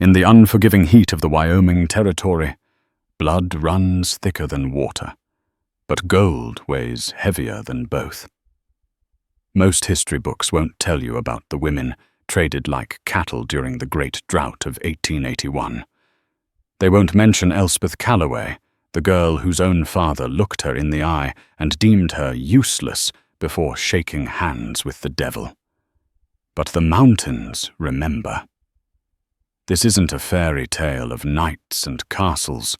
In the unforgiving heat of the Wyoming Territory, blood runs thicker than water, but gold weighs heavier than both. Most history books won't tell you about the women traded like cattle during the Great Drought of 1881. They won't mention Elspeth Calloway, the girl whose own father looked her in the eye and deemed her useless before shaking hands with the devil. But the mountains remember. This isn't a fairy tale of knights and castles.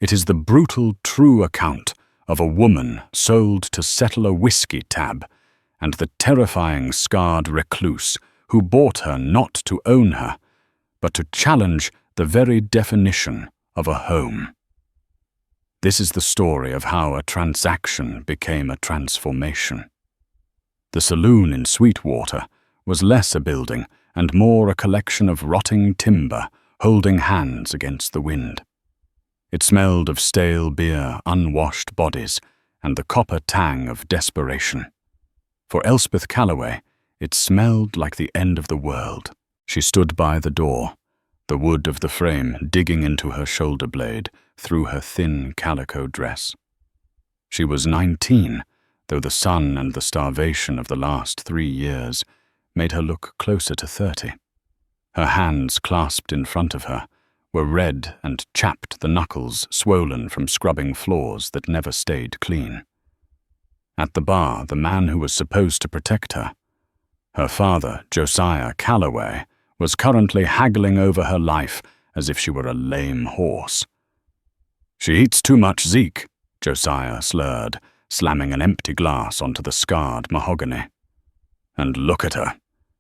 It is the brutal, true account of a woman sold to settle a whiskey tab, and the terrifying scarred recluse who bought her not to own her, but to challenge the very definition of a home. This is the story of how a transaction became a transformation. The saloon in Sweetwater was less a building and more a collection of rotting timber holding hands against the wind. It smelled of stale beer, unwashed bodies, and the copper tang of desperation. For Elspeth Calloway, it smelled like the end of the world. She stood by the door, the wood of the frame digging into her shoulder blade through her thin calico dress. She was 19, though the sun and the starvation of the last 3 years made her look closer to 30. Her hands clasped in front of her were red and chapped, the knuckles swollen from scrubbing floors that never stayed clean. At the bar, the man who was supposed to protect her, her father, Josiah Calloway, was currently haggling over her life as if she were a lame horse. "She eats too much, Zeke," Josiah slurred, slamming an empty glass onto the scarred mahogany. "And look at her,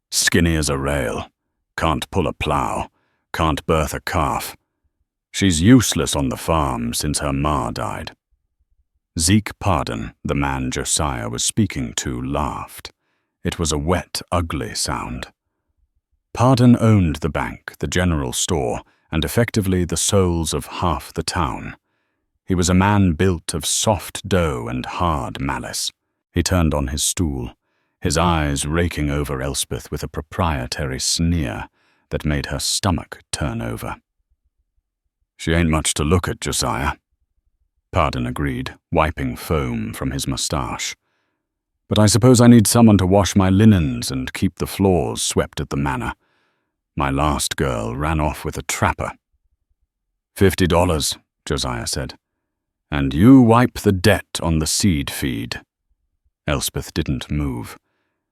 skinny as a rail, can't pull a plow, can't birth a calf. She's useless on the farm since her ma died." Zeke Pardon, the man Josiah was speaking to, laughed. It was a wet, ugly sound. Pardon owned the bank, the general store, and effectively the souls of half the town. He was a man built of soft dough and hard malice. He turned on his stool, his eyes raking over Elspeth with a proprietary sneer that made her stomach turn over. "She ain't much to look at, Josiah," Pardon agreed, wiping foam from his mustache. "But I suppose I need someone to wash my linens and keep the floors swept at the manor. My last girl ran off with a trapper." $50, Josiah said. "And you wipe the debt on the seed feed." Elspeth didn't move.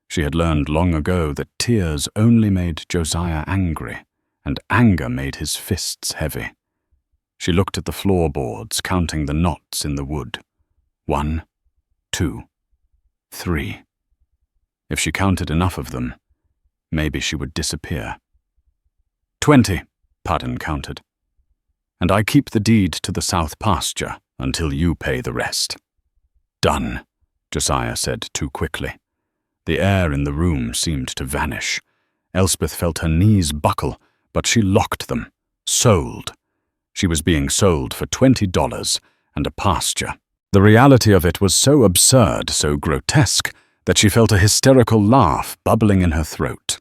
She had learned long ago that tears only made Josiah angry, and anger made his fists heavy. She looked at the floorboards, counting the knots in the wood. 1, 2, 3. If she counted enough of them, maybe she would disappear. 20, Pardon counted. "And I keep the deed to the south pasture until you pay the rest." "Done," Josiah said too quickly. The air in the room seemed to vanish. Elspeth felt her knees buckle, but she locked them. Sold. She was being sold for $20 and a pasture. The reality of it was so absurd, so grotesque, that she felt a hysterical laugh bubbling in her throat.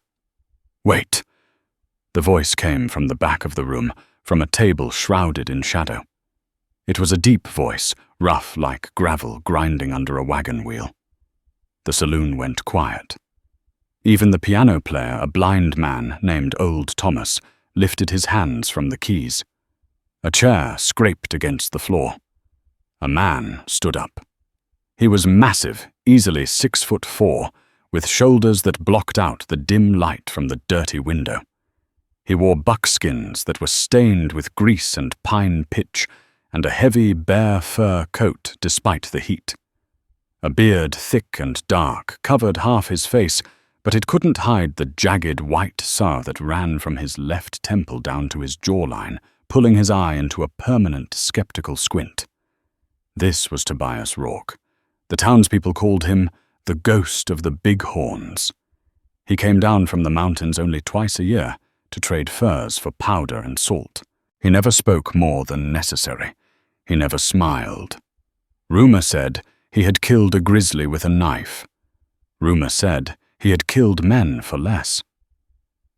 "Wait." The voice came from the back of the room, from a table shrouded in shadow. It was a deep voice, rough like gravel grinding under a wagon wheel. The saloon went quiet. Even the piano player, a blind man named Old Thomas, lifted his hands from the keys. A chair scraped against the floor. A man stood up. He was massive, easily 6'4", with shoulders that blocked out the dim light from the dirty window. He wore buckskins that were stained with grease and pine pitch, and a heavy bear fur coat despite the heat. A beard thick and dark covered half his face, but it couldn't hide the jagged white scar that ran from his left temple down to his jawline, pulling his eye into a permanent skeptical squint. This was Tobias Rourke. The townspeople called him the Ghost of the Bighorns. He came down from the mountains only twice a year to trade furs for powder and salt. He never spoke more than necessary. He never smiled. Rumor said he had killed a grizzly with a knife. Rumor said he had killed men for less.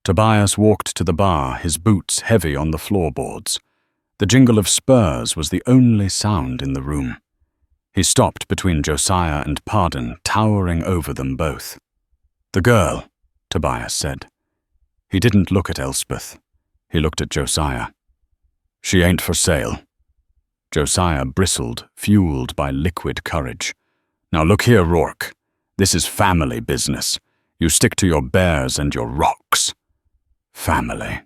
Tobias walked to the bar, his boots heavy on the floorboards. The jingle of spurs was the only sound in the room. He stopped between Josiah and Pardon, towering over them both. "The girl," Tobias said. He didn't look at Elspeth. He looked at Josiah. "She ain't for sale." Josiah bristled, fueled by liquid courage. "Now look here, Rourke. This is family business. You stick to your bears and your rocks." Family.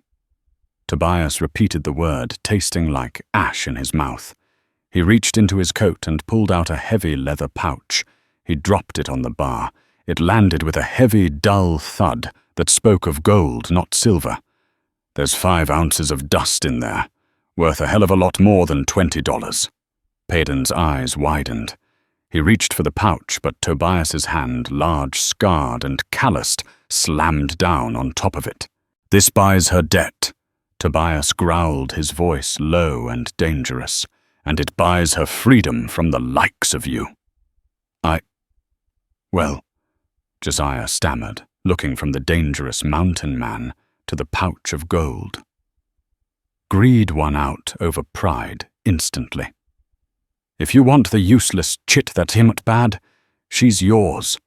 Tobias repeated the word, tasting like ash in his mouth. He reached into his coat and pulled out a heavy leather pouch. He dropped it on the bar. It landed with a heavy, dull thud that spoke of gold, not silver. "There's 5 ounces of dust in there, worth a hell of a lot more than $20. Payden's eyes widened. He reached for the pouch, but Tobias's hand, large, scarred, and calloused, slammed down on top of it. "This buys her debt," Tobias growled, his voice low and dangerous, "and it buys her freedom from the likes of you." Well, Josiah stammered, looking from the dangerous mountain man to the pouch of gold. Greed won out over pride instantly. "If you want the useless chit that's him at bad, she's yours.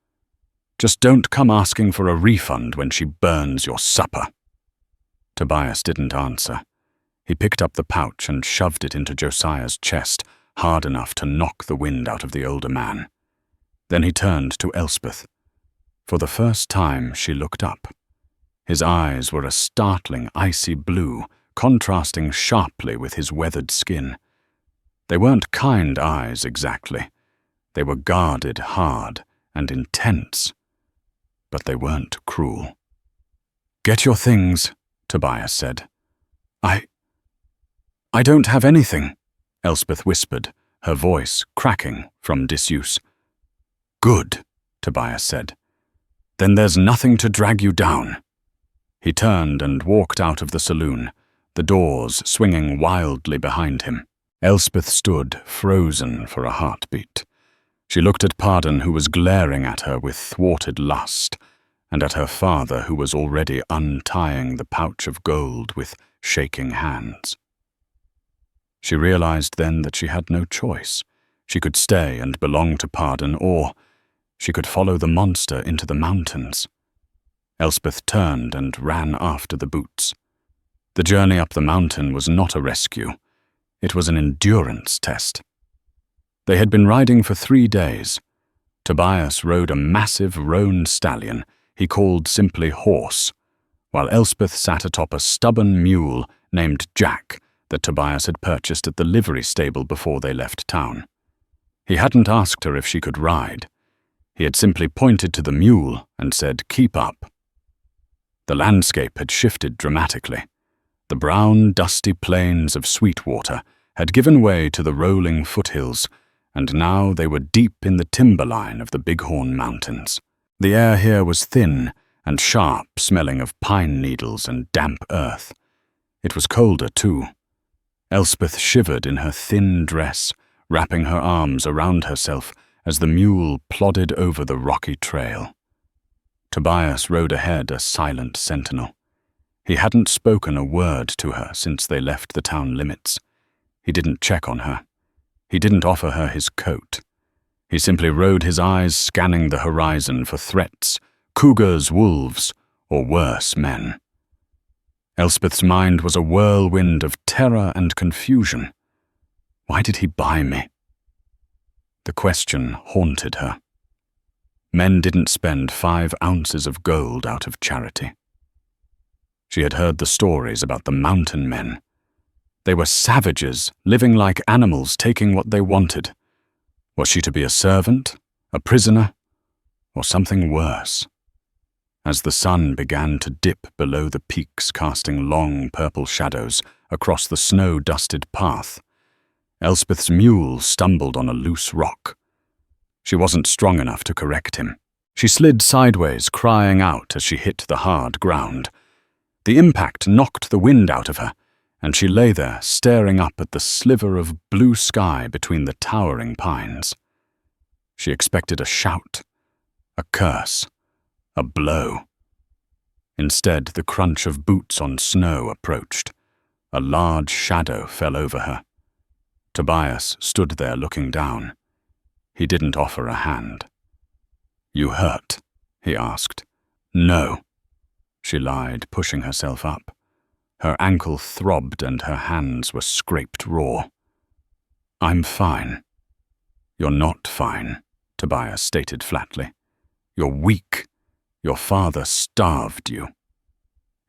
Just don't come asking for a refund when she burns your supper." Tobias didn't answer. He picked up the pouch and shoved it into Josiah's chest, hard enough to knock the wind out of the older man. Then he turned to Elspeth. For the first time, she looked up. His eyes were a startling icy blue, contrasting sharply with his weathered skin. They weren't kind eyes exactly. They were guarded hard and intense. But they weren't cruel. "Get your things," Tobias said. I don't have anything," Elspeth whispered, her voice cracking from disuse. "Good," Tobias said. "Then there's nothing to drag you down." He turned and walked out of the saloon, the doors swinging wildly behind him. Elspeth stood, frozen for a heartbeat. She looked at Pardon, who was glaring at her with thwarted lust, and at her father, who was already untying the pouch of gold with shaking hands. She realized then that she had no choice. She could stay and belong to Pardon, or she could follow the monster into the mountains. Elspeth turned and ran after the boots. The journey up the mountain was not a rescue. It was an endurance test. They had been riding for 3 days. Tobias rode a massive roan stallion he called simply Horse, while Elspeth sat atop a stubborn mule named Jack that Tobias had purchased at the livery stable before they left town. He hadn't asked her if she could ride. He had simply pointed to the mule and said, "Keep up." The landscape had shifted dramatically. The brown, dusty plains of Sweetwater had given way to the rolling foothills, and now they were deep in the timberline of the Bighorn Mountains. The air here was thin and sharp, smelling of pine needles and damp earth. It was colder, too. Elspeth shivered in her thin dress, wrapping her arms around herself as the mule plodded over the rocky trail. Tobias rode ahead, a silent sentinel. He hadn't spoken a word to her since they left the town limits. He didn't check on her. He didn't offer her his coat. He simply rode his eyes scanning the horizon for threats, cougars, wolves, or worse, men. Elspeth's mind was a whirlwind of terror and confusion. Why did he buy me? The question haunted her. Men didn't spend 5 ounces of gold out of charity. She had heard the stories about the mountain men. They were savages, living like animals, taking what they wanted. Was she to be a servant, a prisoner, or something worse? As the sun began to dip below the peaks, casting long purple shadows across the snow-dusted path, Elspeth's mule stumbled on a loose rock. She wasn't strong enough to correct him. She slid sideways, crying out as she hit the hard ground. The impact knocked the wind out of her, and she lay there, staring up at the sliver of blue sky between the towering pines. She expected a shout, a curse, a blow. Instead, the crunch of boots on snow approached. A large shadow fell over her. Tobias stood there looking down. He didn't offer a hand. "You hurt?" he asked. "No," she lied, pushing herself up. Her ankle throbbed and her hands were scraped raw. "I'm fine." "You're not fine," Tobias stated flatly. "You're weak. Your father starved you."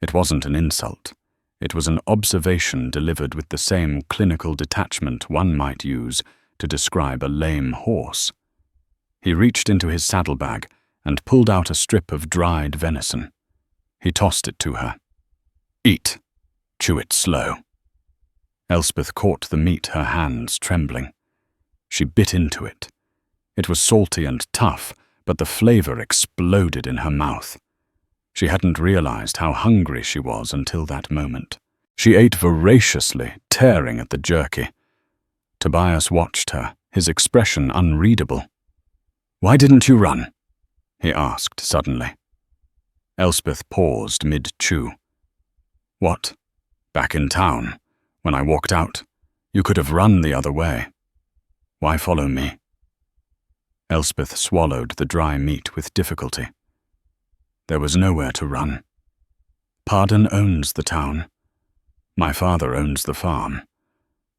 It wasn't an insult. It was an observation delivered with the same clinical detachment one might use to describe a lame horse. He reached into his saddlebag and pulled out a strip of dried venison. He tossed it to her. "Eat. Chew it slow." Elspeth caught the meat, her hands trembling. She bit into it. It was salty and tough, but the flavor exploded in her mouth. She hadn't realized how hungry she was until that moment. She ate voraciously, tearing at the jerky. Tobias watched her, his expression unreadable. "Why didn't you run?" he asked suddenly. Elspeth paused mid-chew. "What? Back in town, when I walked out, you could have run the other way. Why follow me?" Elspeth swallowed the dry meat with difficulty. There was nowhere to run. Pardon owns the town. My father owns the farm.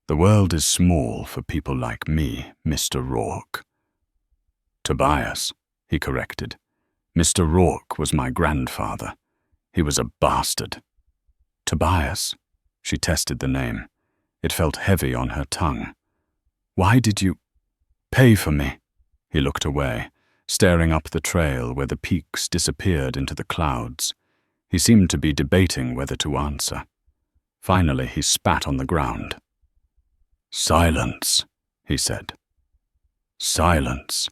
The world is small for people like me, Mr. Rourke. "Tobias," he corrected. "Mr. Rourke was my grandfather. He was a bastard." "Tobias," she tested the name. It felt heavy on her tongue. "Why did you pay for me?" He looked away, staring up the trail where the peaks disappeared into the clouds. He seemed to be debating whether to answer. Finally, he spat on the ground. "Silence," he said. "Silence.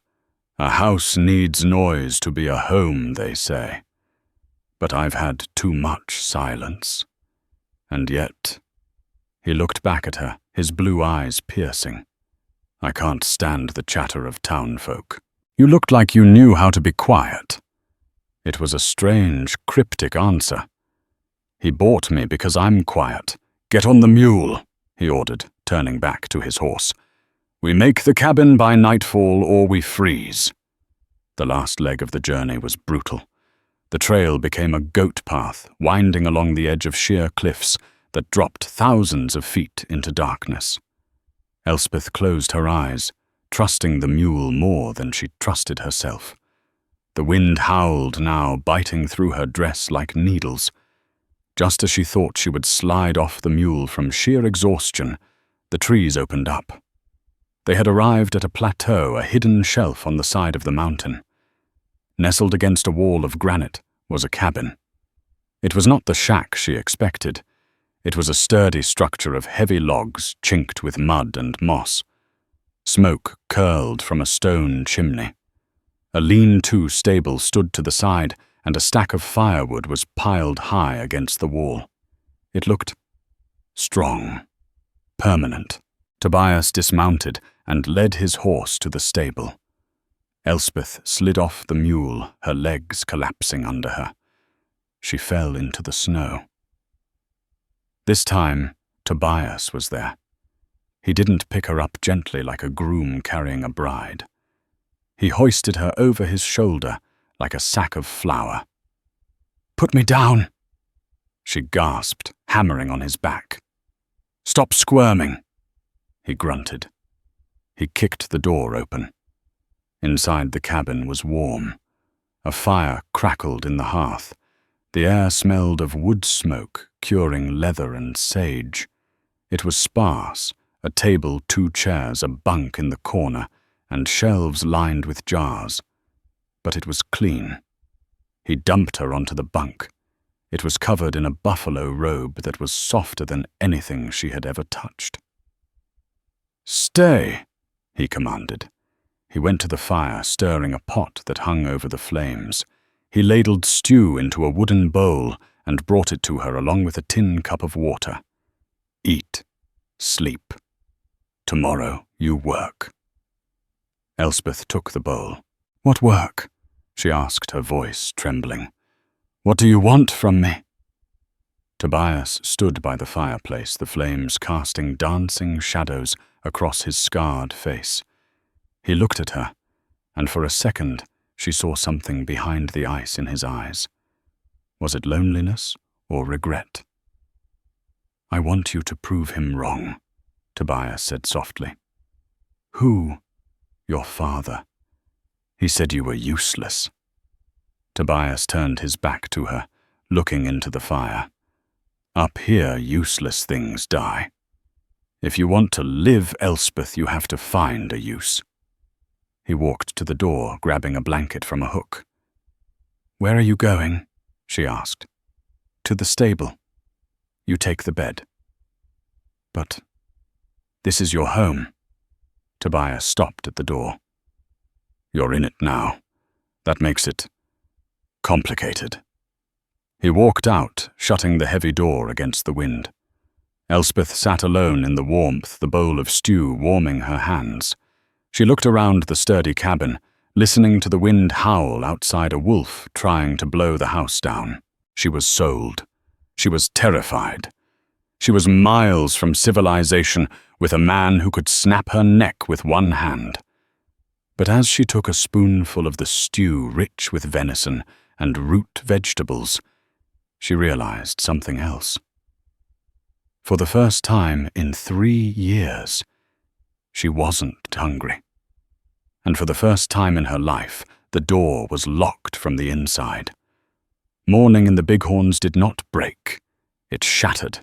A house needs noise to be a home, they say. But I've had too much silence. And yet—" He looked back at her, his blue eyes piercing. "I can't stand the chatter of townfolk. You looked like you knew how to be quiet." It was a strange, cryptic answer. "He bought me because I'm quiet. Get on the mule," he ordered, turning back to his horse. "We make the cabin by nightfall or we freeze." The last leg of the journey was brutal. The trail became a goat path, winding along the edge of sheer cliffs that dropped thousands of feet into darkness. Elspeth closed her eyes, trusting the mule more than she trusted herself. The wind howled now, biting through her dress like needles. Just as she thought she would slide off the mule from sheer exhaustion, the trees opened up. They had arrived at a plateau, a hidden shelf on the side of the mountain. Nestled against a wall of granite was a cabin. It was not the shack she expected. It was a sturdy structure of heavy logs chinked with mud and moss. Smoke curled from a stone chimney. A lean-to stable stood to the side, and a stack of firewood was piled high against the wall. It looked strong, permanent. Tobias dismounted and led his horse to the stable. Elspeth slid off the mule, her legs collapsing under her. She fell into the snow. This time, Tobias was there. He didn't pick her up gently like a groom carrying a bride. He hoisted her over his shoulder like a sack of flour. "Put me down!" she gasped, hammering on his back. "Stop squirming!" he grunted. He kicked the door open. Inside the cabin was warm. A fire crackled in the hearth. The air smelled of wood smoke, curing leather and sage. It was sparse, a table, 2 chairs, a bunk in the corner, and shelves lined with jars. But it was clean. He dumped her onto the bunk. It was covered in a buffalo robe that was softer than anything she had ever touched. "Stay," he commanded. He went to the fire, stirring a pot that hung over the flames. He ladled stew into a wooden bowl and brought it to her along with a tin cup of water. "Eat. Sleep. Tomorrow you work." Elspeth took the bowl. "What work?" she asked, her voice trembling. What do you want from me?" Tobias stood by the fireplace, the flames casting dancing shadows across his scarred face. He looked at her, and for a second she saw something behind the ice in his eyes. Was it loneliness or regret? "I want you to prove him wrong," Tobias said softly. "Who?" "Your father. He said you were useless." Tobias turned his back to her, looking into the fire. "Up here, useless things die. If you want to live, Elspeth, you have to find a use." He walked to the door, grabbing a blanket from a hook. "Where are you going?" she asked. "To the stable. You take the bed." "But this is your home." Tobias stopped at the door. "You're in it now. That makes it complicated." He walked out, shutting the heavy door against the wind. Elspeth sat alone in the warmth, the bowl of stew warming her hands. She looked around the sturdy cabin, listening to the wind howl outside a wolf trying to blow the house down. She was sold. She was terrified. She was miles from civilization with a man who could snap her neck with one hand. But as she took a spoonful of the stew rich with venison and root vegetables, she realized something else. For the first time in 3 years, she wasn't hungry. And for the first time in her life, the door was locked from the inside. Morning in the Bighorns did not break. It shattered.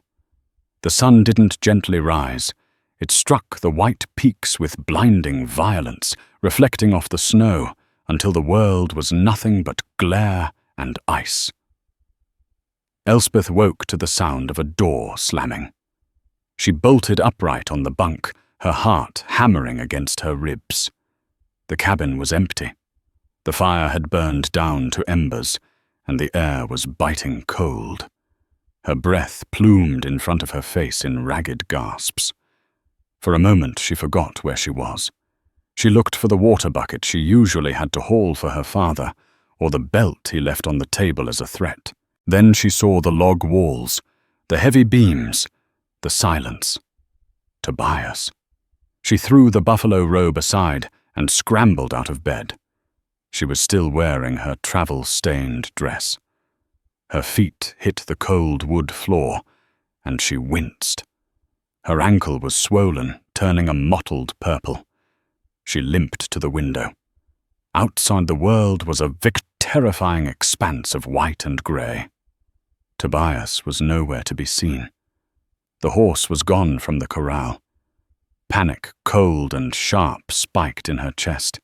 The sun didn't gently rise. It struck the white peaks with blinding violence, reflecting off the snow until the world was nothing but glare and ice. Elspeth woke to the sound of a door slamming. She bolted upright on the bunk, her heart hammering against her ribs. The cabin was empty. The fire had burned down to embers, and the air was biting cold. Her breath plumed in front of her face in ragged gasps. For a moment she forgot where she was. She looked for the water bucket she usually had to haul for her father, or the belt he left on the table as a threat. Then she saw the log walls, the heavy beams, the silence. Tobias. She threw the buffalo robe aside and scrambled out of bed. She was still wearing her travel-stained dress. Her feet hit the cold wood floor, and she winced. Her ankle was swollen, turning a mottled purple. She limped to the window. Outside the world was a terrifying expanse of white and grey. Tobias was nowhere to be seen. The horse was gone from the corral. Panic, cold and sharp, spiked in her chest.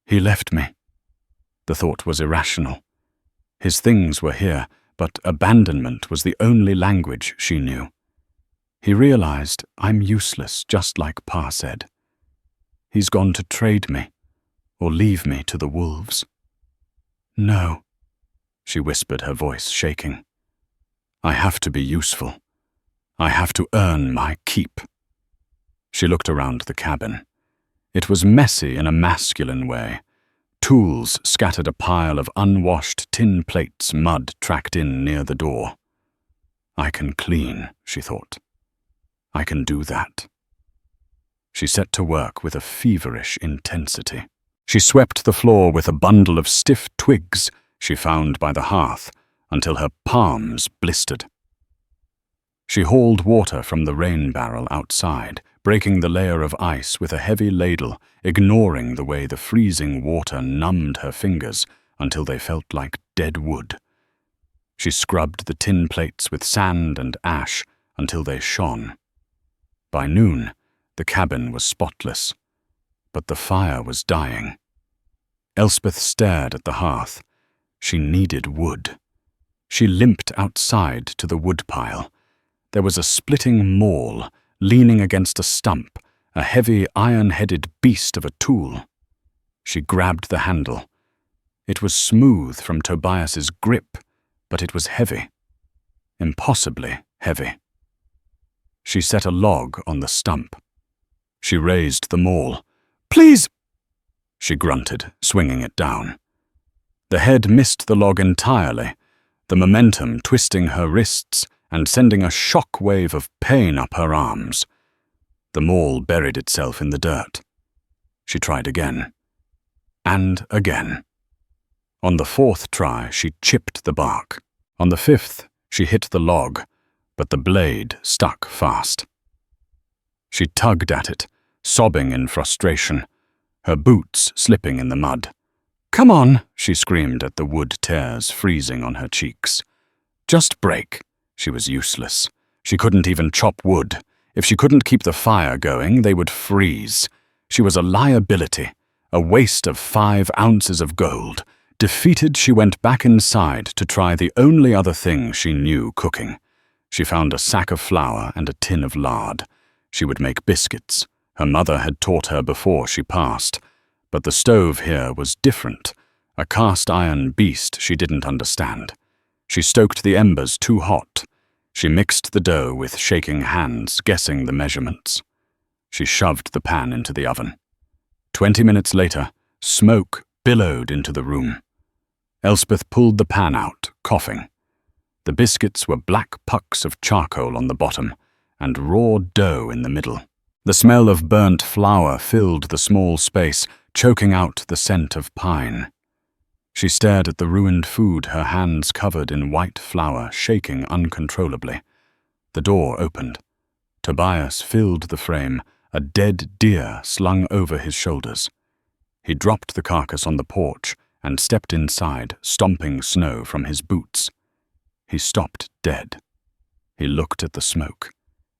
He left me. The thought was irrational. His things were here, but abandonment was the only language she knew. He realized, I'm useless, just like Pa said. He's gone to trade me, or leave me to the wolves. No, she whispered, her voice shaking. I have to be useful. I have to earn my keep. She looked around the cabin. It was messy in a masculine way. Tools scattered a pile of unwashed tin plates, mud tracked in near the door. I can clean, she thought. I can do that. She set to work with a feverish intensity. She swept the floor with a bundle of stiff twigs she found by the hearth until her palms blistered. She hauled water from the rain barrel outside, breaking the layer of ice with a heavy ladle, ignoring the way the freezing water numbed her fingers until they felt like dead wood. She scrubbed the tin plates with sand and ash until they shone. By noon, the cabin was spotless, but the fire was dying. Elspeth stared at the hearth. She needed wood. She limped outside to the woodpile. There was a splitting maul, leaning against a stump, a heavy iron-headed beast of a tool. She grabbed the handle. It was smooth from Tobias's grip, but it was heavy. Impossibly heavy. She set a log on the stump. She raised the maul. Please! She grunted, swinging it down. The head missed the log entirely, the momentum twisting her wrists and sending a shock wave of pain up her arms. The maul buried itself in the dirt. She tried again. And again. On the fourth try, she chipped the bark. On the fifth, she hit the log, but the blade stuck fast. She tugged at it, sobbing in frustration, her boots slipping in the mud. "Come on," she screamed at the wood tears freezing on her cheeks. "Just break." She was useless. She couldn't even chop wood. If she couldn't keep the fire going, they would freeze. She was a liability, a waste of 5 ounces of gold. Defeated, she went back inside to try the only other thing she knew cooking. She found a sack of flour and a tin of lard. She would make biscuits. Her mother had taught her before she passed. But the stove here was different, a cast-iron beast she didn't understand. She stoked the embers too hot. She mixed the dough with shaking hands, guessing the measurements. She shoved the pan into the oven. 20 minutes later, smoke billowed into the room. Elspeth pulled the pan out, coughing. The biscuits were black pucks of charcoal on the bottom and raw dough in the middle. The smell of burnt flour filled the small space, choking out the scent of pine. She stared at the ruined food, her hands covered in white flour, shaking uncontrollably. The door opened. Tobias filled the frame, a dead deer slung over his shoulders. He dropped the carcass on the porch and stepped inside, stomping snow from his boots. He stopped dead. He looked at the smoke.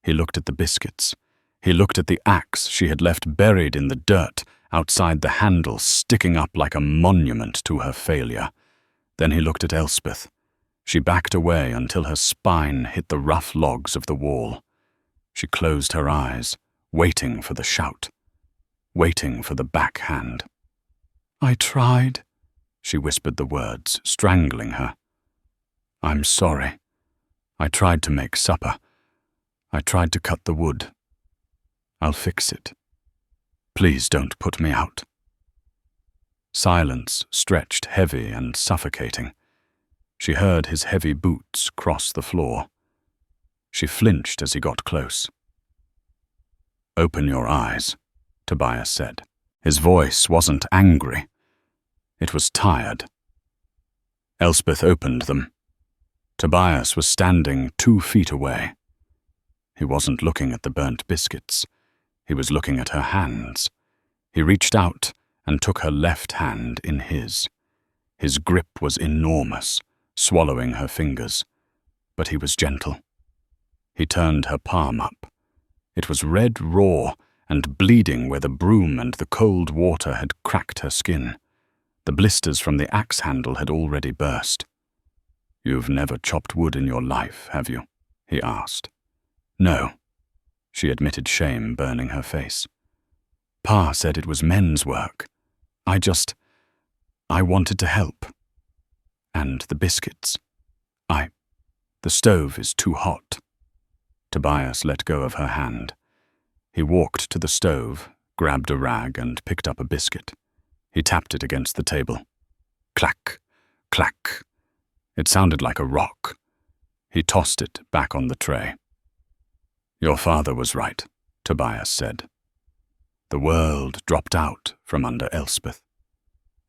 He looked at the biscuits. He looked at the axe she had left buried in the dirt, outside the handle sticking up like a monument to her failure. Then he looked at Elspeth. She backed away until her spine hit the rough logs of the wall. She closed her eyes, waiting for the shout, waiting for the backhand. "I tried," she whispered the words, strangling her. "I'm sorry. I tried to make supper. I tried to cut the wood. I'll fix it. Please don't put me out." Silence stretched heavy and suffocating. She heard his heavy boots cross the floor. She flinched as he got close. "Open your eyes," Tobias said. His voice wasn't angry. It was tired. Elspeth opened them. Tobias was standing 2 feet away. He wasn't looking at the burnt biscuits. He was looking at her hands. He reached out and took her left hand in his. His grip was enormous, swallowing her fingers, but he was gentle. He turned her palm up. It was red raw and bleeding where the broom and the cold water had cracked her skin. The blisters from the axe handle had already burst. "You've never chopped wood in your life, have you?" he asked. "No." She admitted shame burning her face. "Pa said it was men's work. I wanted to help. And the biscuits. The stove is too hot." Tobias let go of her hand. He walked to the stove, grabbed a rag and picked up a biscuit. He tapped it against the table. Clack, clack. It sounded like a rock. He tossed it back on the tray. "Your father was right," Tobias said. The world dropped out from under Elspeth.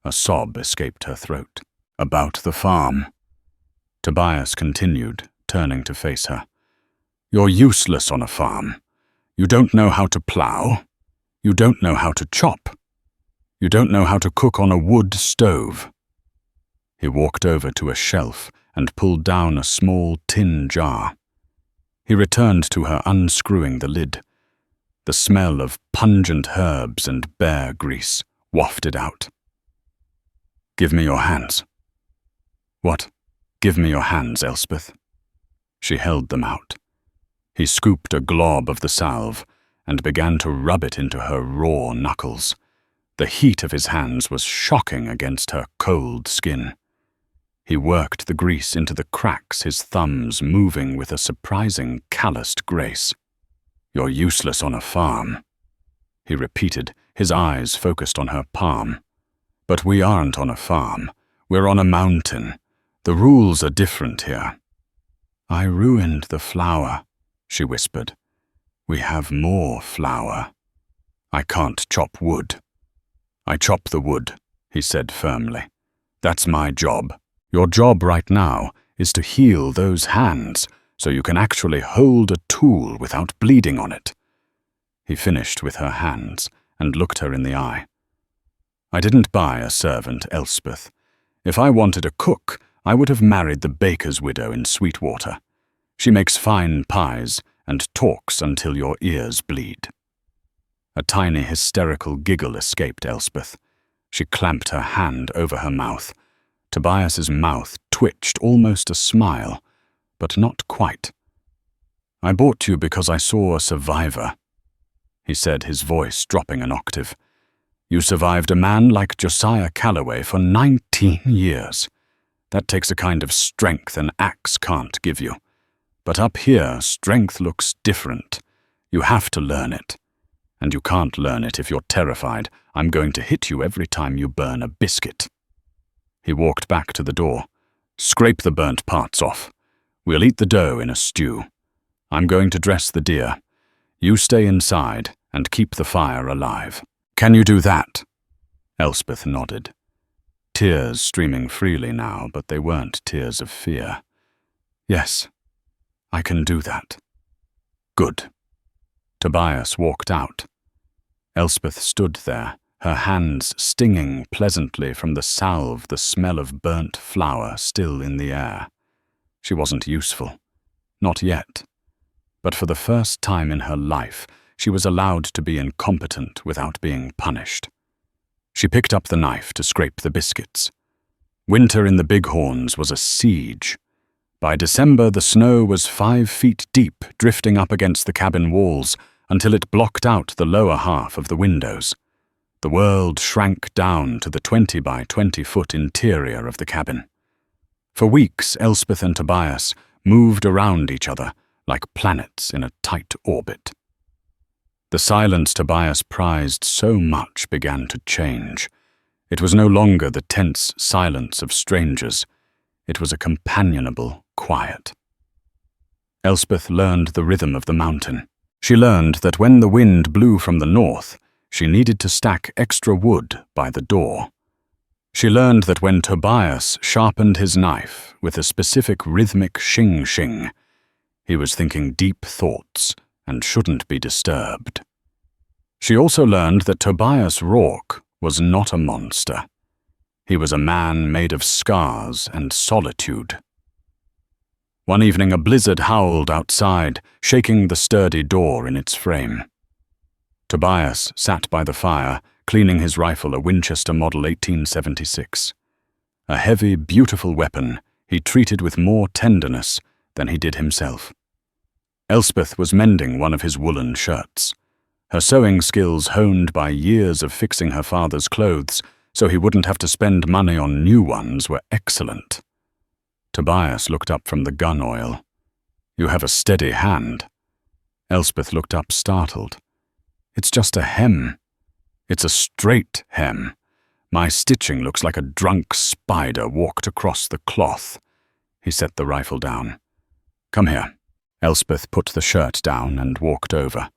A sob escaped her throat. "About the farm," Tobias continued, turning to face her. "You're useless on a farm. You don't know how to plow. You don't know how to chop. You don't know how to cook on a wood stove." He walked over to a shelf and pulled down a small tin jar. He returned to her, unscrewing the lid. The smell of pungent herbs and bear grease wafted out. "Give me your hands." "What?" "Give me your hands, Elspeth." She held them out. He scooped a glob of the salve and began to rub it into her raw knuckles. The heat of his hands was shocking against her cold skin. He worked the grease into the cracks, his thumbs moving with a surprising calloused grace. "You're useless on a farm," he repeated, his eyes focused on her palm. "But we aren't on a farm. We're on a mountain. The rules are different here. I ruined the flower, she whispered. We have more flour. I can't chop wood. I chop the wood, he said firmly. That's my job. Your job right now is to heal those hands so you can actually hold a tool without bleeding on it. He finished with her hands and looked her in the eye. I didn't buy a servant, Elspeth. If I wanted a cook, I would have married the baker's widow in Sweetwater. She makes fine pies and talks until your ears bleed. A tiny hysterical giggle escaped Elspeth. She clamped her hand over her mouth. Tobias's mouth twitched almost a smile, but not quite. I bought you because I saw a survivor, he said, his voice dropping an octave. You survived a man like Josiah Calloway for 19 years. That takes a kind of strength an axe can't give you. But up here, strength looks different. You have to learn it. And you can't learn it if you're terrified. I'm going to hit you every time you burn a biscuit. He walked back to the door. Scrape the burnt parts off. We'll eat the dough in a stew. I'm going to dress the deer. You stay inside and keep the fire alive. Can you do that? Elspeth nodded. Tears streaming freely now, but they weren't tears of fear. Yes, I can do that. Good. Tobias walked out. Elspeth stood there, her hands stinging pleasantly from the salve, the smell of burnt flour still in the air. She wasn't useful. Not yet. But for the first time in her life, she was allowed to be incompetent without being punished. She picked up the knife to scrape the biscuits. Winter in the Bighorns was a siege. By December, the snow was 5 feet deep, drifting up against the cabin walls until it blocked out the lower half of the windows. The world shrank down to the 20 by 20 foot interior of the cabin. For weeks, Elspeth and Tobias moved around each other like planets in a tight orbit. The silence Tobias prized so much began to change. It was no longer the tense silence of strangers. It was a companionable quiet. Elspeth learned the rhythm of the mountain. She learned that when the wind blew from the north, she needed to stack extra wood by the door. She learned that when Tobias sharpened his knife with a specific rhythmic shing-shing, he was thinking deep thoughts and shouldn't be disturbed. She also learned that Tobias Rourke was not a monster. He was a man made of scars and solitude. One evening a blizzard howled outside, shaking the sturdy door in its frame. Tobias sat by the fire, cleaning his rifle, a Winchester Model 1876. A heavy, beautiful weapon he treated with more tenderness than he did himself. Elspeth was mending one of his woolen shirts. Her sewing skills honed by years of fixing her father's clothes so he wouldn't have to spend money on new ones were excellent. Tobias looked up from the gun oil. You have a steady hand. Elspeth looked up startled. It's just a hem. It's a straight hem. My stitching looks like a drunk spider walked across the cloth. He set the rifle down. Come here. Elspeth put the shirt down and walked over.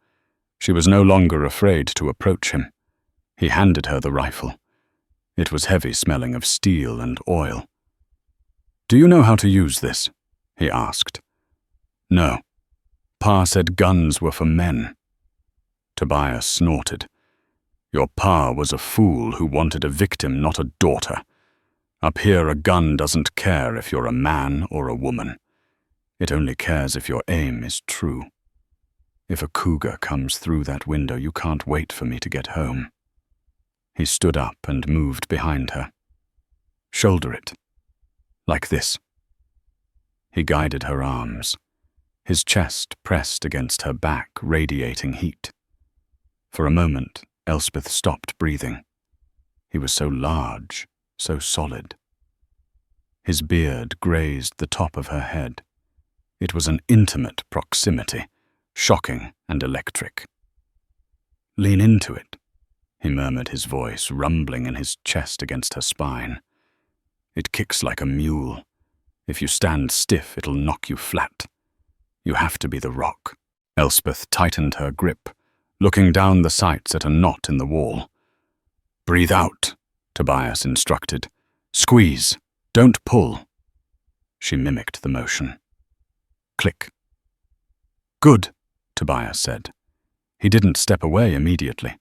She was no longer afraid to approach him. He handed her the rifle. It was heavy, smelling of steel and oil. Do you know how to use this? He asked. No. Pa said guns were for men. Tobias snorted. Your pa was a fool who wanted a victim, not a daughter. Up here, a gun doesn't care if you're a man or a woman. It only cares if your aim is true. If a cougar comes through that window, you can't wait for me to get home. He stood up and moved behind her. Shoulder it. Like this. He guided her arms. His chest pressed against her back, radiating heat. For a moment, Elspeth stopped breathing. He was so large, so solid. His beard grazed the top of her head. It was an intimate proximity, shocking and electric. Lean into it, he murmured, his voice rumbling in his chest against her spine. It kicks like a mule. If you stand stiff, it'll knock you flat. You have to be the rock. Elspeth tightened her grip, looking down the sights at a knot in the wall. Breathe out, Tobias instructed. Squeeze, don't pull. She mimicked the motion. Click. Good, Tobias said. He didn't step away immediately.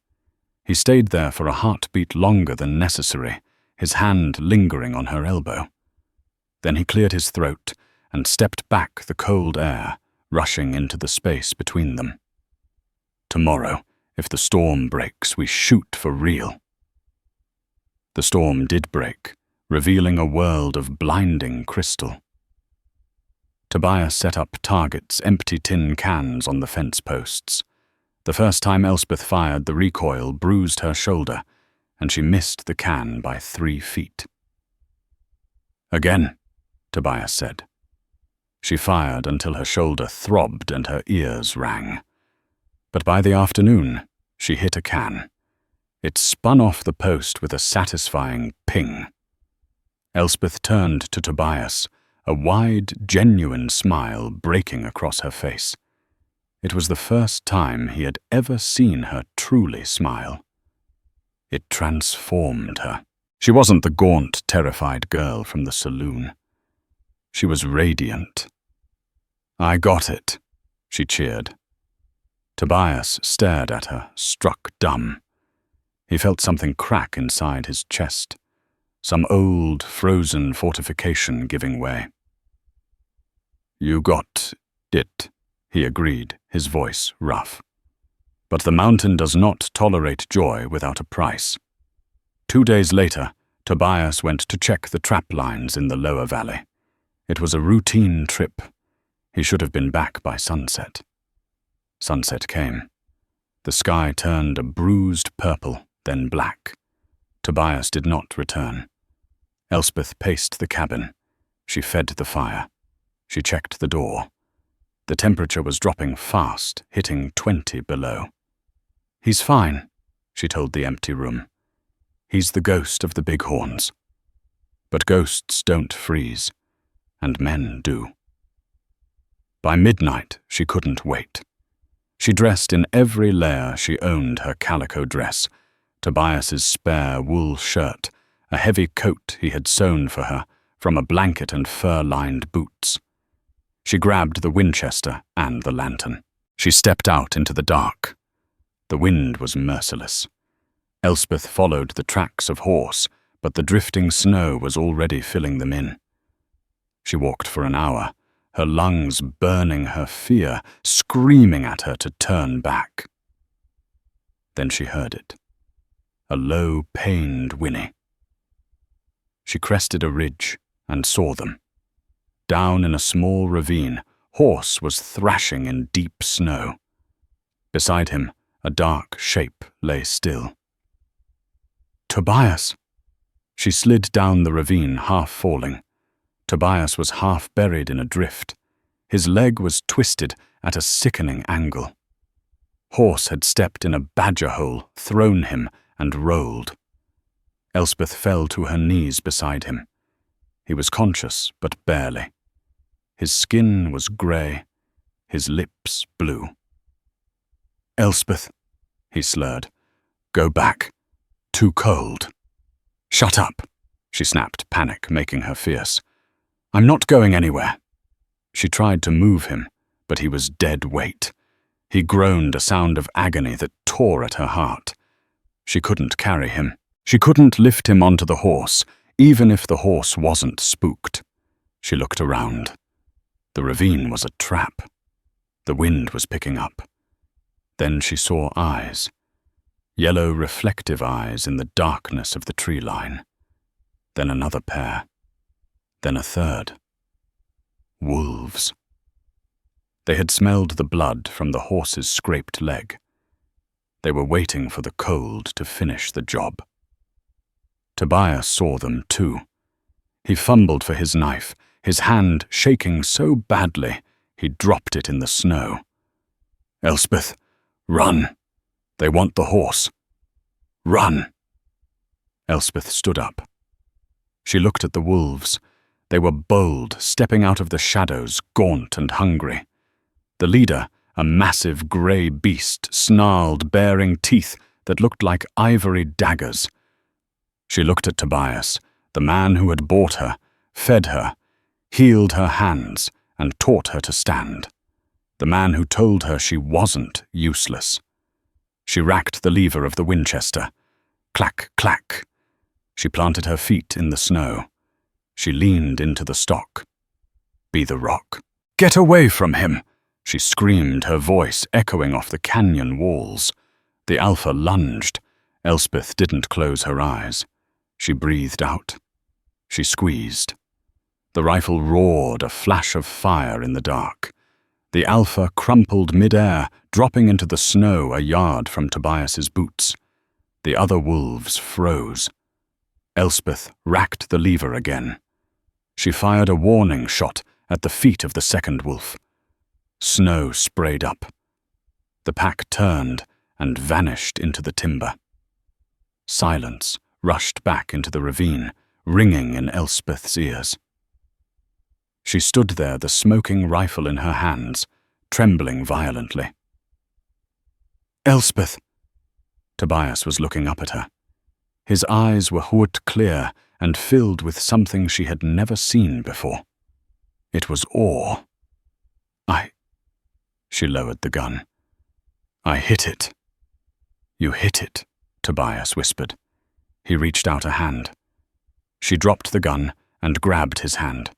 He stayed there for a heartbeat longer than necessary, his hand lingering on her elbow. Then he cleared his throat and stepped back, the cold air rushing into the space between them. Tomorrow, if the storm breaks, we shoot for real. The storm did break, revealing a world of blinding crystal. Tobias set up targets, empty tin cans on the fence posts. The first time Elspeth fired, the recoil bruised her shoulder, and she missed the can by 3 feet. Again, Tobias said. She fired until her shoulder throbbed and her ears rang. But by the afternoon, she hit a can. It spun off the post with a satisfying ping. Elspeth turned to Tobias, a wide, genuine smile breaking across her face. It was the first time he had ever seen her truly smile. It transformed her. She wasn't the gaunt, terrified girl from the saloon. She was radiant. I got it, she cheered. Tobias stared at her, struck dumb. He felt something crack inside his chest, some old, frozen fortification giving way. You got it, he agreed, his voice rough. But the mountain does not tolerate joy without a price. 2 days later, Tobias went to check the trap lines in the lower valley. It was a routine trip. He should have been back by sunset. Sunset came. The sky turned a bruised purple, then black. Tobias did not return. Elspeth paced the cabin. She fed the fire. She checked the door. The temperature was dropping fast, hitting 20 below. He's fine, she told the empty room. He's the ghost of the bighorns. But ghosts don't freeze, and men do. By midnight, she couldn't wait. She dressed in every layer. She owned her calico dress, Tobias's spare wool shirt, a heavy coat he had sewn for her from a blanket and fur-lined boots. She grabbed the Winchester and the lantern. She stepped out into the dark. The wind was merciless. Elspeth followed the tracks of horse, but the drifting snow was already filling them in. She walked for an hour, her lungs burning her fear, screaming at her to turn back. Then she heard it. A low, pained whinny. She crested a ridge and saw them. Down in a small ravine, Horse was thrashing in deep snow. Beside him, a dark shape lay still. Tobias! She slid down the ravine, half falling. Tobias was half buried in a drift. His leg was twisted at a sickening angle. Horse had stepped in a badger hole, thrown him, and rolled. Elspeth fell to her knees beside him. He was conscious, but barely. His skin was grey, his lips blue. Elspeth, he slurred. Go back. Too cold. Shut up, she snapped, panic making her fierce. I'm not going anywhere. She tried to move him, but he was dead weight. He groaned, a sound of agony that tore at her heart. She couldn't carry him. She couldn't lift him onto the horse, even if the horse wasn't spooked. She looked around. The ravine was a trap. The wind was picking up. Then she saw eyes. Yellow reflective eyes in the darkness of the tree line. Then another pair. Then a third. Wolves. They had smelled the blood from the horse's scraped leg. They were waiting for the cold to finish the job. Tobias saw them too. He fumbled for his knife, his hand shaking so badly he dropped it in the snow. Elspeth, run! They want the horse. Run! Elspeth stood up. She looked at the wolves. They were bold, stepping out of the shadows, gaunt and hungry. The leader, a massive grey beast, snarled, baring teeth that looked like ivory daggers. She looked at Tobias, the man who had bought her, fed her, healed her hands, and taught her to stand. The man who told her she wasn't useless. She racked the lever of the Winchester. Clack, clack. She planted her feet in the snow. She leaned into the stock. Be the rock. Get away from him! She screamed, her voice echoing off the canyon walls. The Alpha lunged. Elspeth didn't close her eyes. She breathed out. She squeezed. The rifle roared, a flash of fire in the dark. The Alpha crumpled mid-air, dropping into the snow a yard from Tobias's boots. The other wolves froze. Elspeth racked the lever again. She fired a warning shot at the feet of the second wolf. Snow sprayed up. The pack turned and vanished into the timber. Silence rushed back into the ravine, ringing in Elspeth's ears. She stood there, the smoking rifle in her hands, trembling violently. Elspeth! Tobias was looking up at her. His eyes were whoot clear and filled with something she had never seen before. It was awe. She lowered the gun. I hit it. You hit it, Tobias whispered. He reached out a hand. She dropped the gun and grabbed his hand.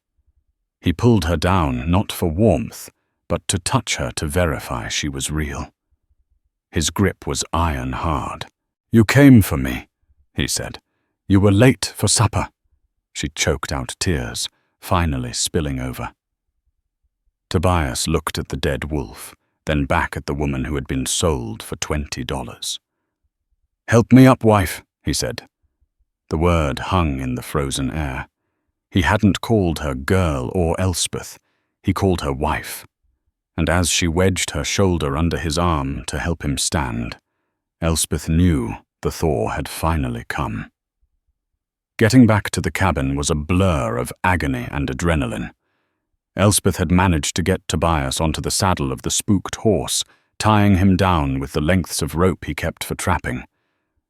He pulled her down, not for warmth, but to touch her to verify she was real. His grip was iron hard. You came for me, he said. You were late for supper. She choked out tears, finally spilling over. Tobias looked at the dead wolf, then back at the woman who had been sold for $20. Help me up, wife, he said. The word hung in the frozen air. He hadn't called her girl or Elspeth. He called her wife. And as she wedged her shoulder under his arm to help him stand, Elspeth knew the thaw had finally come. Getting back to the cabin was a blur of agony and adrenaline. Elspeth had managed to get Tobias onto the saddle of the spooked horse, tying him down with the lengths of rope he kept for trapping.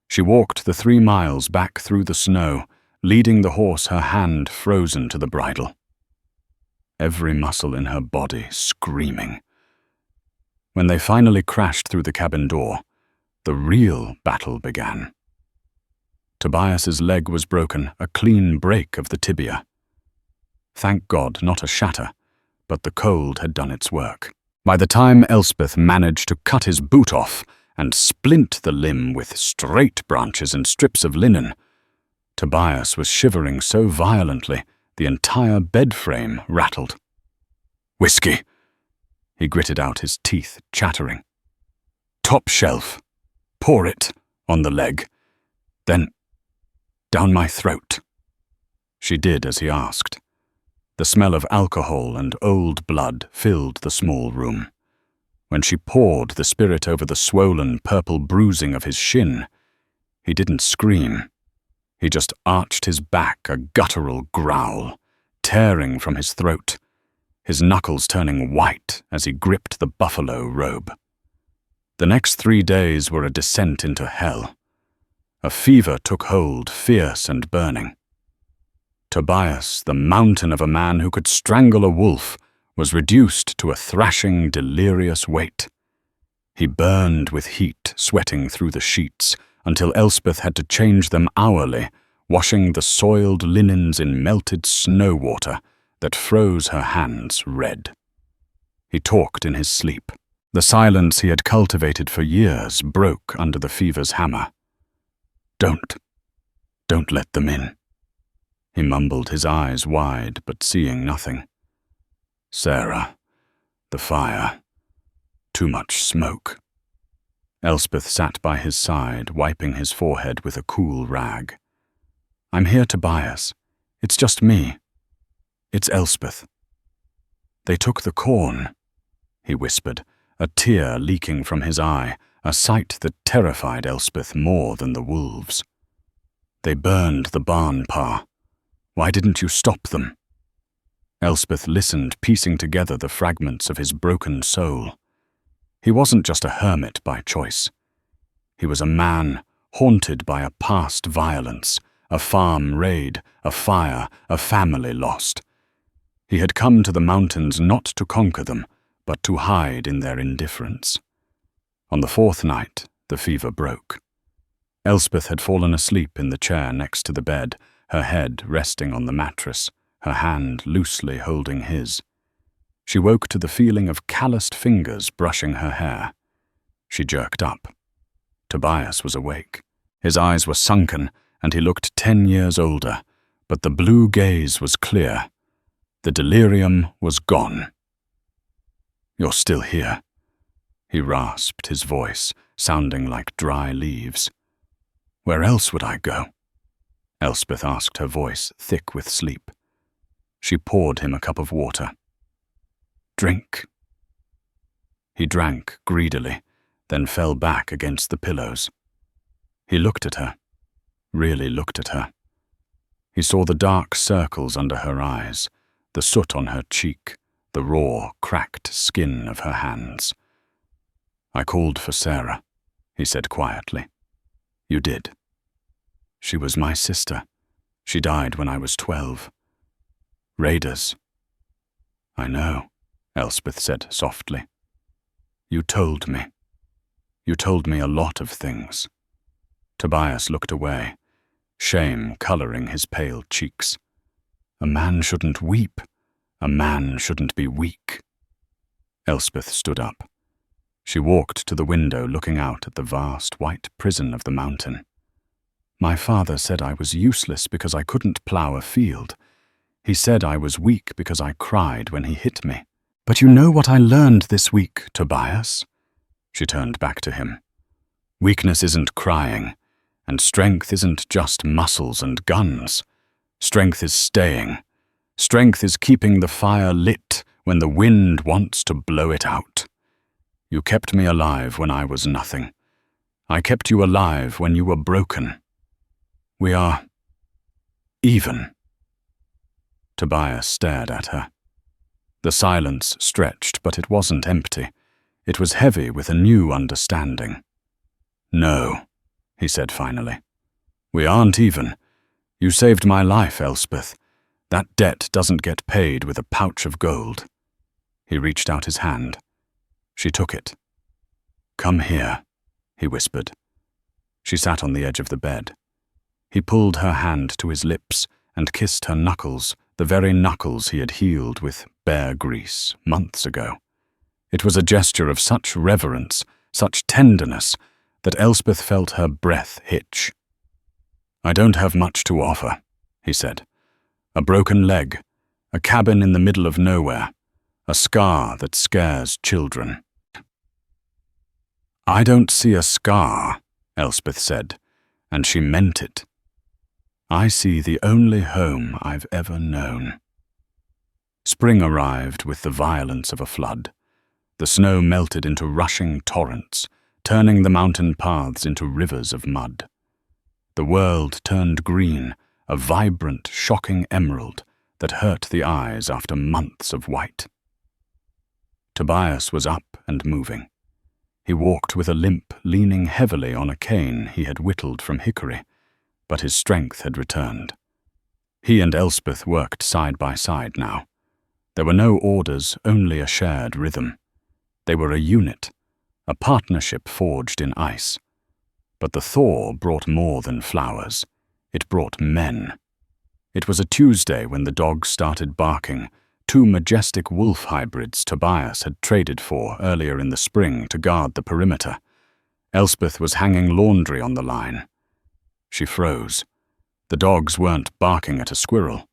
She walked the 3 miles back through the snow, leading the horse, her hand frozen to the bridle. Every muscle in her body screaming. When they finally crashed through the cabin door, the real battle began. Tobias's leg was broken, a clean break of the tibia. Thank God, not a shatter, but the cold had done its work. By the time Elspeth managed to cut his boot off and splint the limb with straight branches and strips of linen, Tobias was shivering so violently the entire bed frame rattled. Whiskey! He gritted out his teeth, chattering. Top shelf. Pour it on the leg. Then down my throat. She did as he asked. The smell of alcohol and old blood filled the small room. When she poured the spirit over the swollen purple bruising of his shin, he didn't scream. He just arched his back, a guttural growl, tearing from his throat, his knuckles turning white as he gripped the buffalo robe. The next 3 days were a descent into hell. A fever took hold, fierce and burning. Tobias, the mountain of a man who could strangle a wolf, was reduced to a thrashing, delirious weight. He burned with heat, sweating through the sheets, until Elspeth had to change them hourly, washing the soiled linens in melted snow water that froze her hands red. He talked in his sleep. The silence he had cultivated for years broke under the fever's hammer. Don't let them in. He mumbled, his eyes wide, but seeing nothing. Sarah, the fire, too much smoke. Elspeth sat by his side, wiping his forehead with a cool rag. I'm here, Tobias. It's just me. It's Elspeth. They took the corn, he whispered, a tear leaking from his eye, a sight that terrified Elspeth more than the wolves. They burned the barn, Pa. Why didn't you stop them? Elspeth listened, piecing together the fragments of his broken soul. He wasn't just a hermit by choice. He was a man haunted by a past violence, a farm raid, a fire, a family lost. He had come to the mountains not to conquer them, but to hide in their indifference. On the fourth night, the fever broke. Elspeth had fallen asleep in the chair next to the bed, her head resting on the mattress, her hand loosely holding his. She woke to the feeling of calloused fingers brushing her hair. She jerked up. Tobias was awake. His eyes were sunken, and he looked 10 years older, but the blue gaze was clear. The delirium was gone. "You're still here," he rasped, his voice sounding like dry leaves. "Where else would I go?" Elspeth asked, her voice thick with sleep. She poured him a cup of water. "Drink." He drank greedily, then fell back against the pillows. He looked at her, really looked at her. He saw the dark circles under her eyes, the soot on her cheek, the raw, cracked skin of her hands. "I called for Sarah," he said quietly. "You did. She was my sister. She died when I was 12. Raiders." "I know," Elspeth said softly. "You told me. You told me a lot of things." Tobias looked away, shame coloring his pale cheeks. A man shouldn't weep. A man shouldn't be weak. Elspeth stood up. She walked to the window, looking out at the vast white prison of the mountain. "My father said I was useless because I couldn't plough a field. He said I was weak because I cried when he hit me. But you know what I learned this week, Tobias?" She turned back to him. "Weakness isn't crying, and strength isn't just muscles and guns. Strength is staying. Strength is keeping the fire lit when the wind wants to blow it out. You kept me alive when I was nothing. I kept you alive when you were broken. We are even." Tobias stared at her. The silence stretched, but it wasn't empty. It was heavy with a new understanding. "No," he said finally. "We aren't even. You saved my life, Elspeth. That debt doesn't get paid with a pouch of gold." He reached out his hand. She took it. "Come here," he whispered. She sat on the edge of the bed. He pulled her hand to his lips and kissed her knuckles, the very knuckles he had healed with bear grease months ago. It was a gesture of such reverence, such tenderness, that Elspeth felt her breath hitch. "I don't have much to offer," he said. "A broken leg, a cabin in the middle of nowhere, a scar that scares children." "I don't see a scar," Elspeth said, and she meant it. "I see the only home I've ever known." Spring arrived with the violence of a flood. The snow melted into rushing torrents, turning the mountain paths into rivers of mud. The world turned green, a vibrant, shocking emerald that hurt the eyes after months of white. Tobias was up and moving. He walked with a limp, leaning heavily on a cane he had whittled from hickory, but his strength had returned. He and Elspeth worked side by side now. There were no orders, only a shared rhythm. They were a unit, a partnership forged in ice. But the thaw brought more than flowers. It brought men. It was a Tuesday when the dogs started barking, two majestic wolf hybrids Tobias had traded for earlier in the spring to guard the perimeter. Elspeth was hanging laundry on the line. She froze. The dogs weren't barking at a squirrel.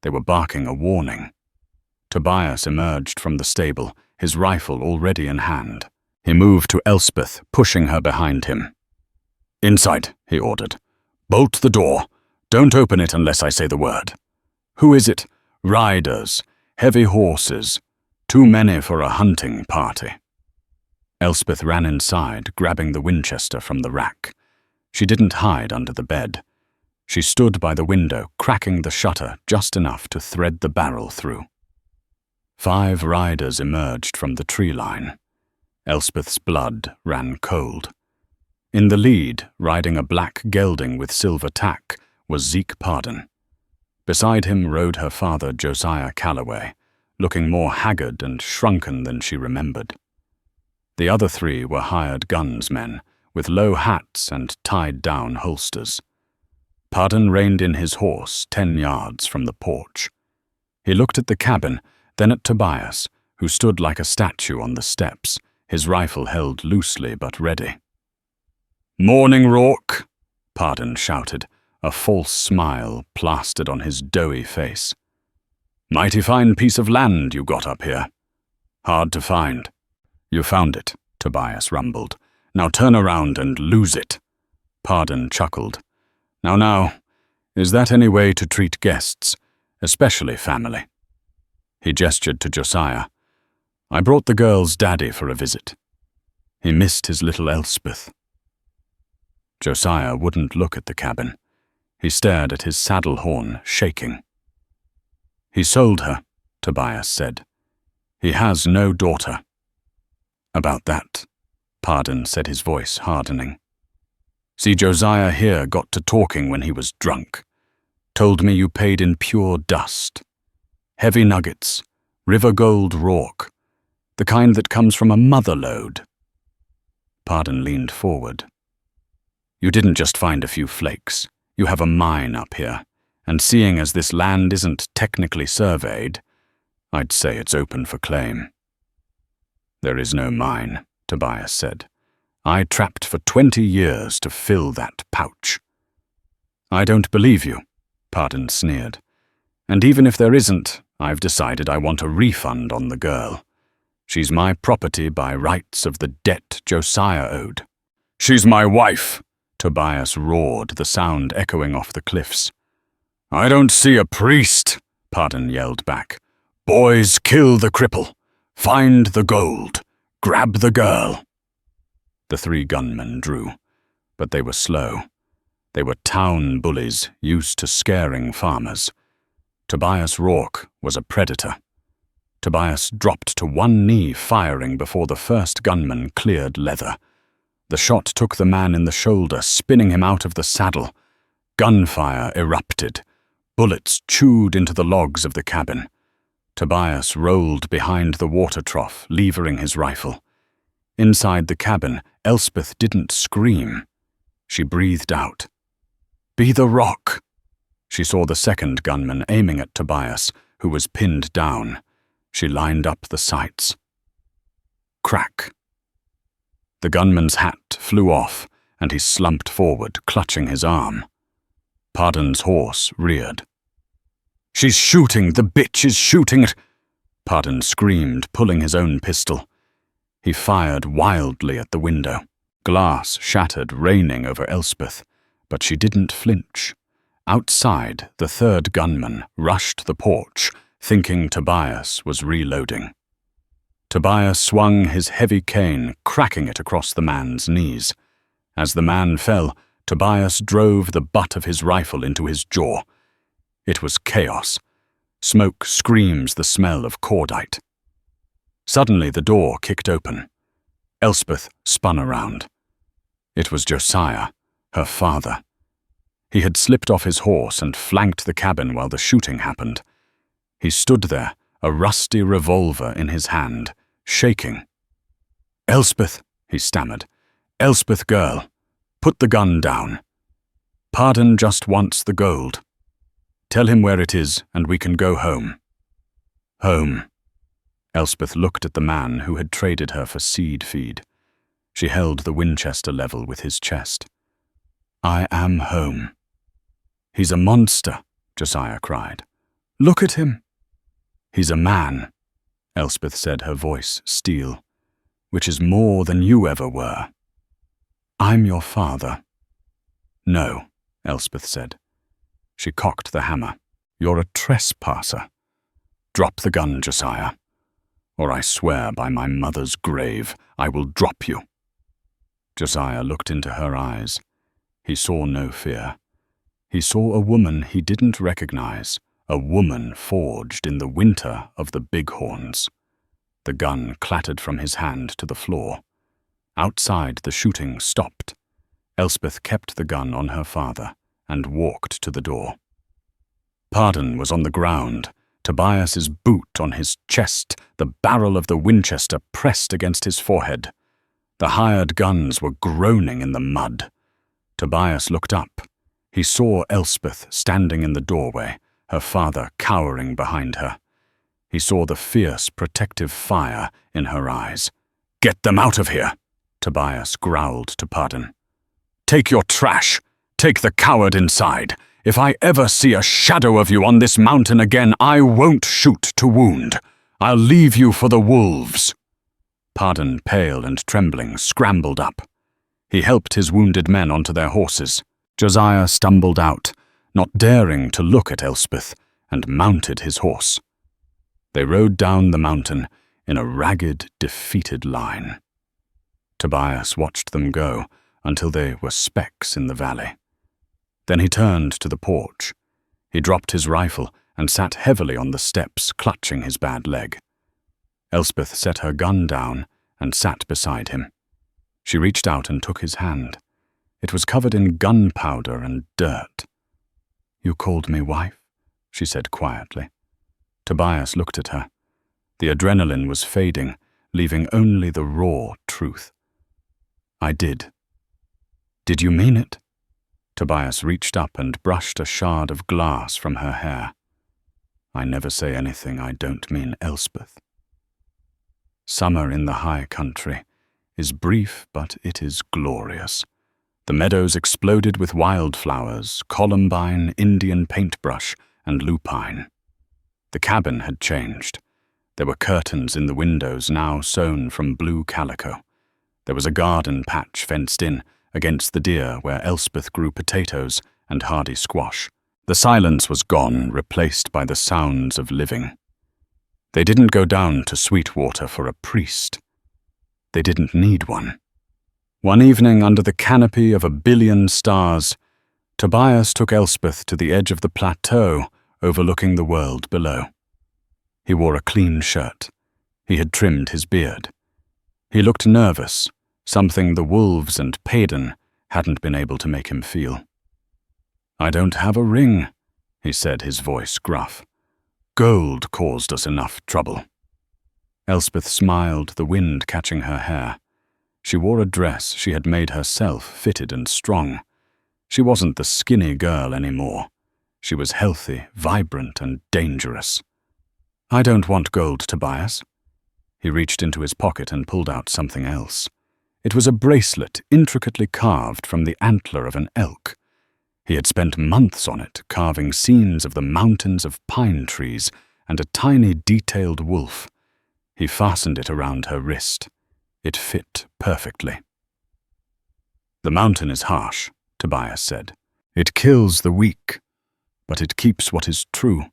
They were barking a warning. Tobias emerged from the stable, his rifle already in hand. He moved to Elspeth, pushing her behind him. "Inside," he ordered. "Bolt the door. Don't open it unless I say the word. Who is it? Riders. Heavy horses. Too many for a hunting party." Elspeth ran inside, grabbing the Winchester from the rack. She didn't hide under the bed. She stood by the window, cracking the shutter just enough to thread the barrel through. 5 riders emerged from the tree line. Elspeth's blood ran cold. In the lead, riding a black gelding with silver tack, was Zeke Pardon. Beside him rode her father, Josiah Calloway, looking more haggard and shrunken than she remembered. The other 3 were hired gunsmen, with low hats and tied-down holsters. Pardon reined in his horse 10 yards from the porch. He looked at the cabin, then at Tobias, who stood like a statue on the steps, his rifle held loosely but ready. "Morning, Rourke," Pardon shouted, a false smile plastered on his doughy face. "Mighty fine piece of land you got up here. Hard to find." "You found it," Tobias rumbled. "Now turn around and lose it." Pardon chuckled. Now, is that any way to treat guests, especially family?" He gestured to Josiah. "I brought the girl's daddy for a visit. He missed his little Elspeth." Josiah wouldn't look at the cabin. He stared at his saddle horn, shaking. "He sold her," Tobias said. "He has no daughter." "About that," Pardon said, his voice hardening. "See, Josiah here got to talking when he was drunk. Told me you paid in pure dust. Heavy nuggets, river gold Rourke, the kind that comes from a mother lode." Pardon leaned forward. "You didn't just find a few flakes. You have a mine up here, and seeing as this land isn't technically surveyed, I'd say it's open for claim." "There is no mine," Tobias said. "I trapped for 20 years to fill that pouch." "I don't believe you," Pardon sneered. "And even if there isn't, I've decided I want a refund on the girl. She's my property by rights of the debt Josiah owed." "She's my wife," Tobias roared, the sound echoing off the cliffs. "I don't see a priest," Pardon yelled back. "Boys, kill the cripple. Find the gold. Grab the girl." The 3 gunmen drew, but they were slow. They were town bullies used to scaring farmers. Tobias Rourke was a predator. Tobias dropped to one knee, firing before the first gunman cleared leather. The shot took the man in the shoulder, spinning him out of the saddle. Gunfire erupted. Bullets chewed into the logs of the cabin. Tobias rolled behind the water trough, levering his rifle. Inside the cabin, Elspeth didn't scream. She breathed out. "Be the rock!" She saw the second gunman aiming at Tobias, who was pinned down. She lined up the sights. Crack. The gunman's hat flew off, and he slumped forward, clutching his arm. Pardon's horse reared. "She's shooting! The bitch is shooting at—" Pardon screamed, pulling his own pistol. He fired wildly at the window. Glass shattered, raining over Elspeth, but she didn't flinch. Outside, the third gunman rushed the porch, thinking Tobias was reloading. Tobias swung his heavy cane, cracking it across the man's knees. As the man fell, Tobias drove the butt of his rifle into his jaw. It was chaos. Smoke screams the smell of cordite. Suddenly the door kicked open. Elspeth spun around. It was Josiah, her father. He had slipped off his horse and flanked the cabin while the shooting happened. He stood there, a rusty revolver in his hand, shaking. "Elspeth," he stammered. "Elspeth, girl, put the gun down. Pardon just wants the gold. Tell him where it is and we can go home." "Home." Elspeth looked at the man who had traded her for seed feed. She held the Winchester level with his chest. "I am home." "He's a monster," Josiah cried. "Look at him." "He's a man," Elspeth said, her voice steel, "which is more than you ever were." "I'm your father." "No," Elspeth said. She cocked the hammer. "You're a trespasser. Drop the gun, Josiah, or I swear by my mother's grave I will drop you." Josiah looked into her eyes. He saw no fear. He saw a woman he didn't recognize, a woman forged in the winter of the bighorns. The gun clattered from his hand to the floor. Outside, the shooting stopped. Elspeth kept the gun on her father and walked to the door. Pardon was on the ground, Tobias's boot on his chest, the barrel of the Winchester pressed against his forehead. The hired guns were groaning in the mud. Tobias looked up. He saw Elspeth standing in the doorway, her father cowering behind her. He saw the fierce, protective fire in her eyes. "Get them out of here," Tobias growled to Pardon. "Take your trash. Take the coward inside. If I ever see a shadow of you on this mountain again, I won't shoot to wound. I'll leave you for the wolves." Pardon, pale and trembling, scrambled up. He helped his wounded men onto their horses. Josiah stumbled out, not daring to look at Elspeth, and mounted his horse. They rode down the mountain in a ragged, defeated line. Tobias watched them go until they were specks in the valley. Then he turned to the porch. He dropped his rifle and sat heavily on the steps, clutching his bad leg. Elspeth set her gun down and sat beside him. She reached out and took his hand. It was covered in gunpowder and dirt. "You called me wife?" she said quietly. Tobias looked at her. The adrenaline was fading, leaving only the raw truth. "I did." "Did you mean it?" Tobias reached up and brushed a shard of glass from her hair. "I never say anything I don't mean, Elspeth. Summer in the high country is brief, but it is glorious. The meadows exploded with wildflowers, columbine, Indian paintbrush, and lupine. The cabin had changed. There were curtains in the windows now sewn from blue calico. There was a garden patch fenced in against the deer where Elspeth grew potatoes and hardy squash. The silence was gone, replaced by the sounds of living. They didn't go down to Sweetwater for a priest. They didn't need one. One evening, under the canopy of 1,000,000,000 stars, Tobias took Elspeth to the edge of the plateau overlooking the world below. He wore a clean shirt. He had trimmed his beard. He looked nervous, something the wolves and Payden hadn't been able to make him feel. "I don't have a ring," he said, his voice gruff. "Gold caused us enough trouble." Elspeth smiled, the wind catching her hair. She wore a dress she had made herself, fitted and strong. She wasn't the skinny girl anymore. She was healthy, vibrant, and dangerous. "I don't want gold, Tobias." He reached into his pocket and pulled out something else. It was a bracelet intricately carved from the antler of an elk. He had spent months on it, carving scenes of the mountains of pine trees and a tiny detailed wolf. He fastened it around her wrist. It fit perfectly. "The mountain is harsh," Tobias said. "It kills the weak, but it keeps what is true.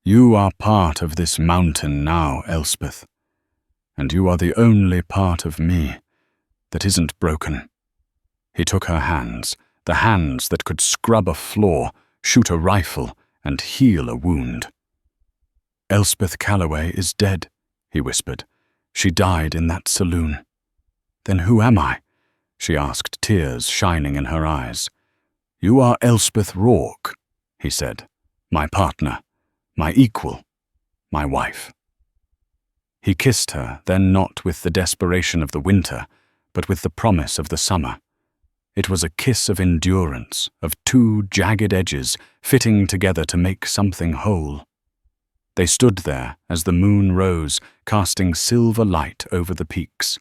You are part of this mountain now, Elspeth, and you are the only part of me that isn't broken." He took her hands, the hands that could scrub a floor, shoot a rifle, and heal a wound. "Elspeth Calloway is dead," he whispered. "She died in that saloon." "Then who am I?" she asked, tears shining in her eyes. "You are Elspeth Rourke," he said. "My partner, my equal, my wife." He kissed her, then not with the desperation of the winter, but with the promise of the summer. It was a kiss of endurance, of two jagged edges fitting together to make something whole. They stood there as the moon rose, casting silver light over the peaks.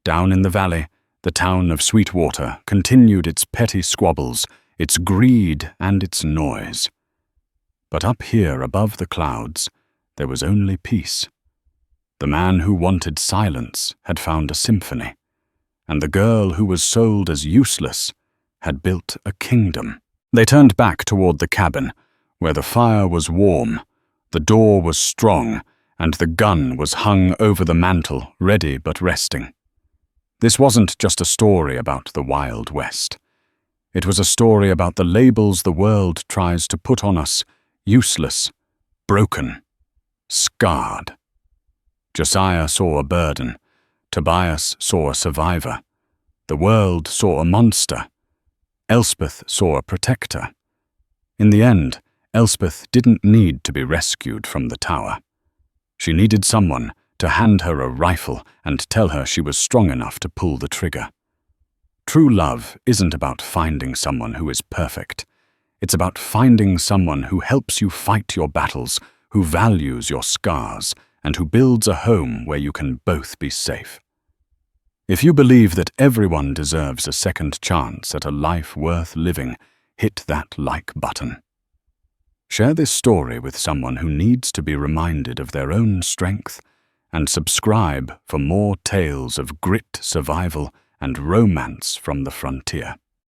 Down in the valley, the town of Sweetwater continued its petty squabbles, its greed and its noise. But up here above the clouds, there was only peace. The man who wanted silence had found a symphony, and the girl who was sold as useless had built a kingdom. They turned back toward the cabin, where the fire was warm, the door was strong, and the gun was hung over the mantel, ready but resting. This wasn't just a story about the Wild West. It was a story about the labels the world tries to put on us, Useless, broken, scarred. Josiah saw a burden. Tobias saw a survivor. The world saw a monster. Elspeth saw a protector. In the end, Elspeth didn't need to be rescued from the tower. She needed someone to hand her a rifle and tell her she was strong enough to pull the trigger. True love isn't about finding someone who is perfect. It's about finding someone who helps you fight your battles, who values your scars, and who builds a home where you can both be safe. If you believe that everyone deserves a second chance at a life worth living, hit that like button. Share this story with someone who needs to be reminded of their own strength, and subscribe for more tales of grit, survival, and romance from the frontier.